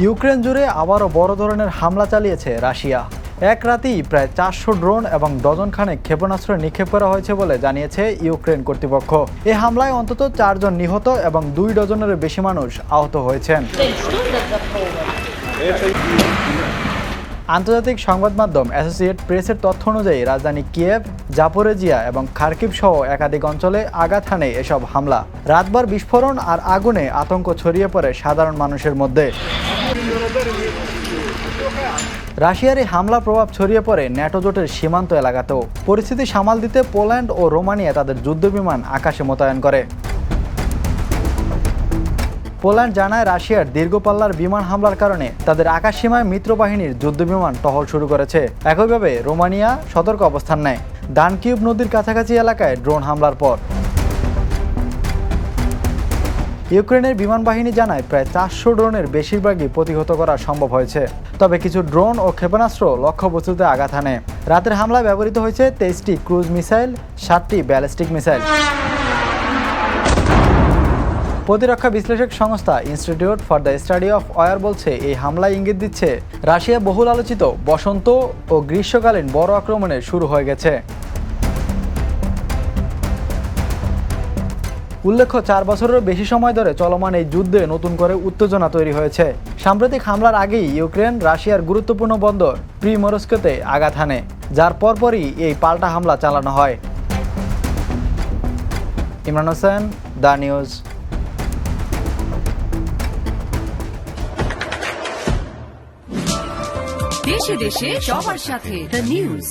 Ukraine জুড়ে আবারও বড় ধরনের হামলা চালিয়েছে রাশিয়া। এক রাতেই প্রায় 400 ড্রোন এবং ডজন খানেক ক্ষেপণাস্ত্র নিক্ষেপ করা হয়েছে বলে জানিয়েছে ইউক্রেন কর্তৃপক্ষ। এই হামলায় অন্তত 4 জন নিহত এবং 2 ডজনেরও বেশি মানুষ আহত হয়েছেন। আন্তর্জাতিক সংবাদ মাধ্যম অ্যাসোসিয়েট প্রেসের তথ্য অনুযায়ী রাজধানী কিয়েভ, জাপোরেজিয়া এবং খার্কিভ সহ একাধিক অঞ্চলে আঘাত হানে এসব হামলা। রাতভর বিস্ফোরণ আর আগুনে আতঙ্ক ছড়িয়ে পড়ে সাধারণ মানুষের মধ্যে। রাশিয়ার এই হামলা প্রভাব ছড়িয়ে পড়ে ন্যাটো জোটের সীমান্ত এলাকাতেও। পরিস্থিতি সামাল দিতে পোল্যান্ড ও রোমানিয়া তাদের যুদ্ধবিমান আকাশে মোতায়েন করে। পোল্যান্ড জানায় রাশিয়ার দীর্ঘপাল্লার বিমান হামলার কারণে তাদের আকাশসীমায় মিত্রবাহিনীর যুদ্ধবিমান টহল শুরু করেছে। একইভাবে রোমানিয়া সতর্ক অবস্থান নেয় দানকিউব নদীর কাছাকাছি এলাকায় ড্রোন হামলার পর। ইউক্রেনের বিমান বাহিনী জানায় প্রায় 400 ড্রোনের বেশিরভাগই প্রতিহত করা সম্ভব হয়েছে, তবে কিছু ড্রোন ও ক্ষেপণাস্ত্র লক্ষ্যবস্তুতে আঘাত হানে। রাতের হামলায় ব্যবহৃত হয়েছে 23টি ক্রুজ মিসাইল, 7টি ব্যালিস্টিক মিসাইল। প্রতিরক্ষা বিশ্লেষক সংস্থা Institute for the Study of War বলছে, এই হামলায় ইঙ্গিত দিচ্ছে রাশিয়া বহুল আলোচিত বসন্ত ও গ্রীষ্মকালীন বড় আক্রমণের শুরু হয়ে গেছে। উল্লেখ্য, 4 বছরেরও বেশি সময় ধরে চলমান এই যুদ্ধে নতুন করে উত্তেজনা তৈরি হয়েছে। সাম্প্রতিক হামলার আগেই ইউক্রেন রাশিয়ার গুরুত্বপূর্ণ বন্দর প্রিমোরস্কোতে আঘাত হানে, যার পরপরই এই পাল্টা হামলা চালানো হয়। Imran Hossain, the news. দেশে দেশে সবার সাথে দ্য নিউজ।